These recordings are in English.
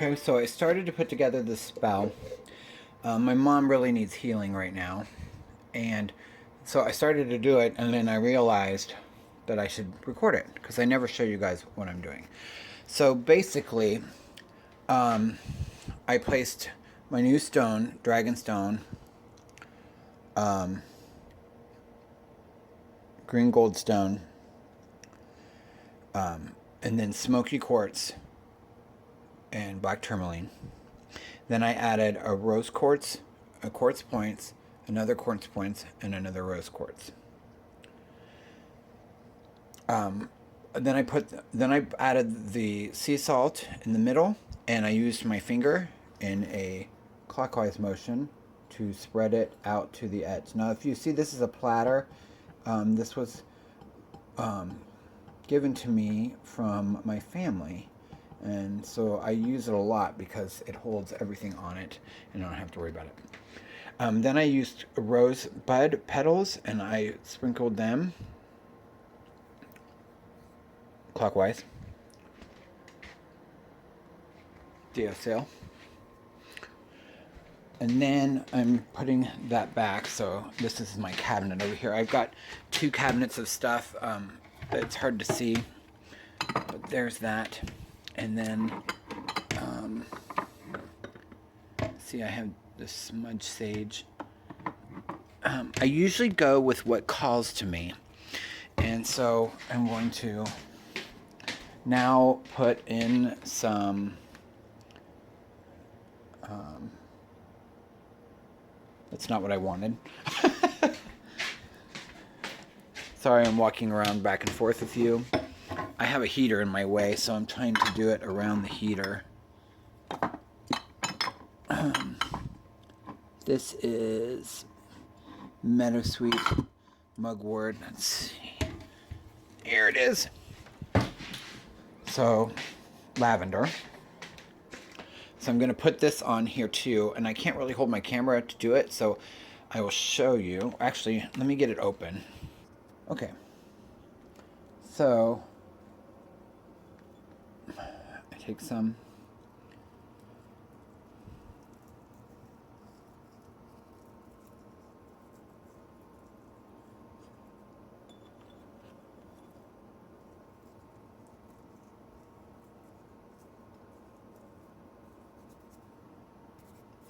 Okay, so I started to put together this spell. My mom really needs healing right now. And so I started to do it, and then I realized that I should record it because I never show you guys what I'm doing. So basically, I placed my new stone, Dragonstone, green goldstone, and then smoky quartz and black tourmaline. Then I added a rose quartz, a quartz points, another quartz points, and another rose quartz. Then I added the sea salt in the middle, and I used my finger in a clockwise motion to spread it out to the edge. Now, if you see, this is a platter. This was given to me from my family, and so I use it a lot because it holds everything on it, and I don't have to worry about it. Then I used rosebud petals, and I sprinkled them clockwise. DSL. And then I'm putting that back. So this is my cabinet over here. I've got two cabinets of stuff. It's hard to see, but there's that. And then, see, I have the smudge sage. I usually go with what calls to me. And so I'm going to now put in some that's not what I wanted. Sorry, I'm walking around back and forth with you. I have a heater in my way, so I'm trying to do it around the heater. This is Meadowsweet Mugwort. Let's see. Here it is. So, lavender. So I'm going to put this on here too, and I can't really hold my camera to do it, so I will show you. Actually, let me get it open. Okay. So, I take some.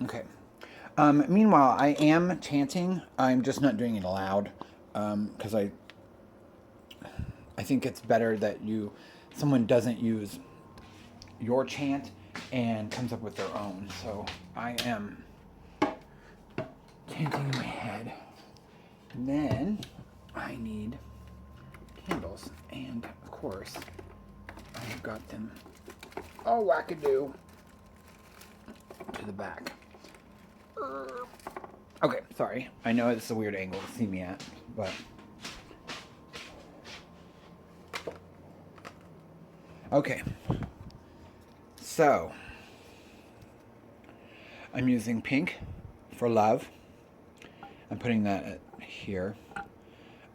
Okay. Meanwhile, I am chanting. I'm just not doing it aloud because I think it's better that someone doesn't use your chant and comes up with their own. So I am chanting in my head. And then I need candles, and of course I've got them. Oh, wackadoo to the back. Okay, sorry. I know it's a weird angle to see me at, but okay. So I'm using pink for love. I'm putting that here.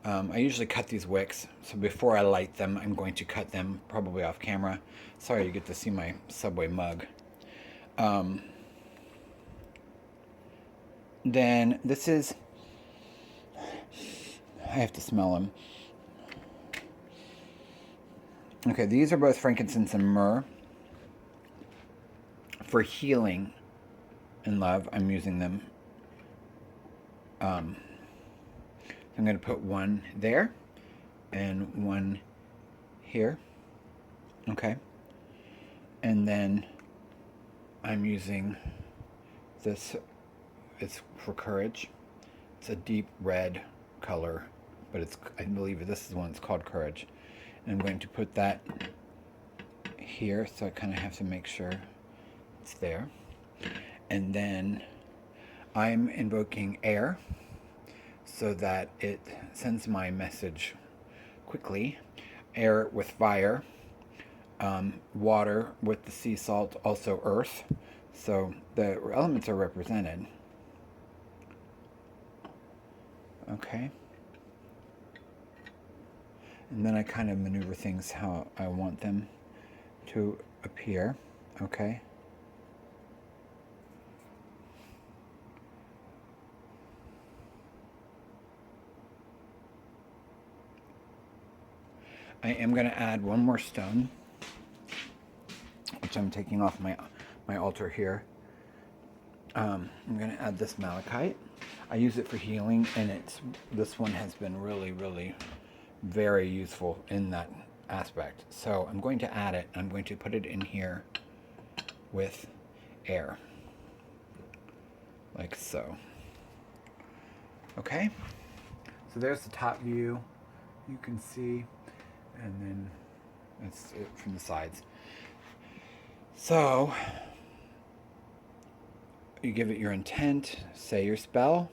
I usually cut these wicks, so before I light them, I'm going to cut them probably off camera. Sorry you get to see my Subway mug. Then this is, I have to smell them. Okay, these are both frankincense and myrrh. For healing and love, I'm using them. I'm going to put one there and one here. Okay. And then I'm using this. It's for courage. It's a deep red color, but I believe this is the one that's called courage. And I'm going to put that here, so I kind of have to make sure it's there. And then I'm invoking air so that it sends my message quickly. Air with fire, water with the sea salt, also earth. So the elements are represented. Okay. And then I kind of maneuver things how I want them to appear. Okay. I am going to add one more stone, which I'm taking off my altar here. I'm going to add this malachite. I use it for healing, and this one has been really, really very useful in that aspect. So I'm going to add it. I'm going to put it in here with air, like so. Okay, so there's the top view. You can see, and then that's it from the sides. So you give it your intent, say your spell.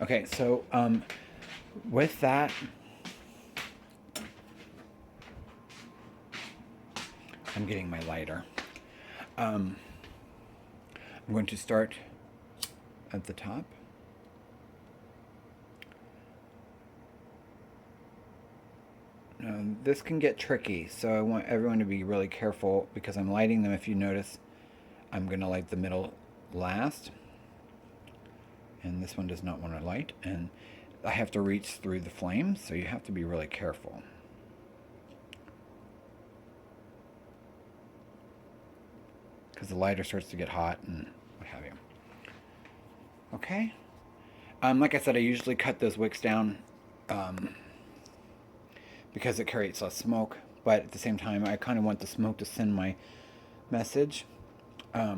Okay, so with that, I'm getting my lighter. I'm going to start at the top. Now, this can get tricky, so I want everyone to be really careful because I'm lighting them. If you notice, I'm going to light the middle last. And this one does not want to light, and I have to reach through the flames, so you have to be really careful. Because the lighter starts to get hot and what have you. Okay. Like I said, I usually cut those wicks down because it creates less smoke, but at the same time, I kind of want the smoke to send my message. I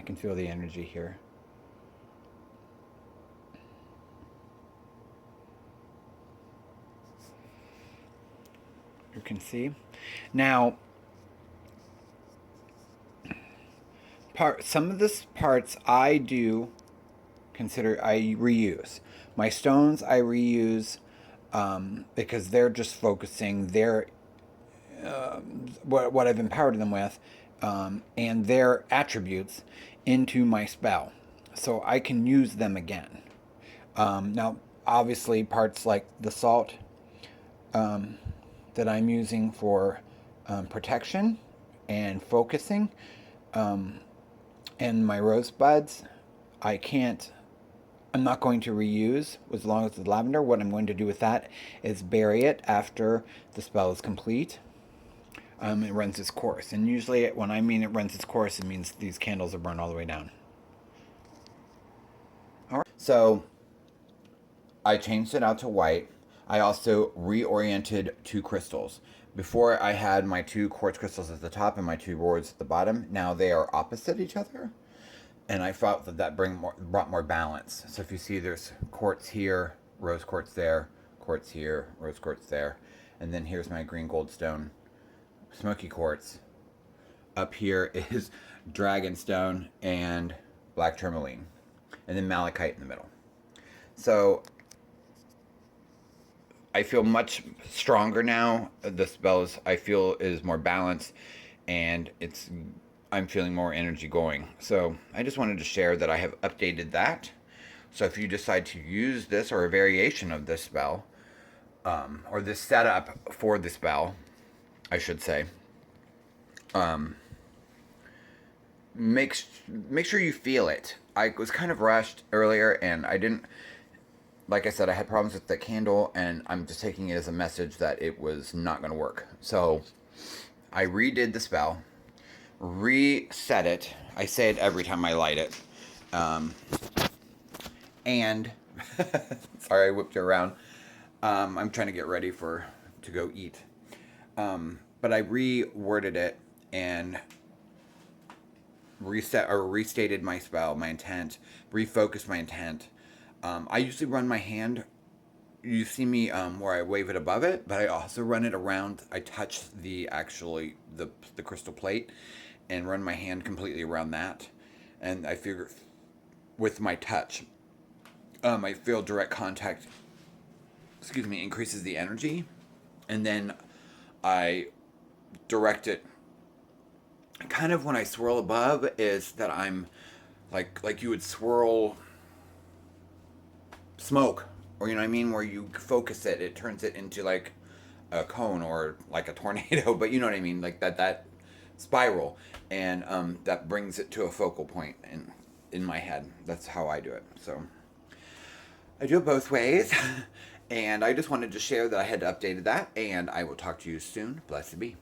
can feel the energy here. You can see. Now, some of this parts I do consider I reuse. My stones I reuse because they're just focusing their what I've empowered them with and their attributes into my spell, so I can use them again. Now, obviously, parts like the salt that I'm using for protection and focusing, and my rosebuds, I'm not going to reuse as long as the lavender. What I'm going to do with that is bury it after the spell is complete. It runs its course. And usually when I mean it runs its course, it means these candles are burned all the way down. All right. So I changed it out to white. I also reoriented 2 crystals. Before I had my 2 quartz crystals at the top and my 2 wards at the bottom. Now they are opposite each other. And I felt that brought more balance. So if you see, there's quartz here, rose quartz there, quartz here, rose quartz there. And then here's my green goldstone, smoky quartz. Up here is dragonstone and black tourmaline. And then malachite in the middle. So I feel much stronger now. The spells I feel is more balanced, and I'm feeling more energy going. So I just wanted to share that I have updated that. So if you decide to use this or a variation of this spell, or this setup for the spell, I should say, make sure you feel it. I was kind of rushed earlier, and I didn't. Like I said, I had problems with the candle, and I'm just taking it as a message that it was not going to work. So I redid the spell, reset it. I say it every time I light it. And sorry, I whipped you around. I'm trying to get ready to go eat. But I reworded it and restated my spell, my intent, refocused my intent. I usually run my hand. You see me where I wave it above it, but I also run it around. I touch the crystal plate and run my hand completely around that. And I figure with my touch, I feel direct contact, increases the energy. And then I direct it. Kind of when I swirl above is that I'm like you would swirl smoke or you know what I mean, where you focus it, it turns it into like a cone or like a tornado, but you know what I mean, like that spiral, and that brings it to a focal point in my head. That's how I do it. So I do it both ways, and I just wanted to share that I had updated that, and I will talk to you soon. Blessed be.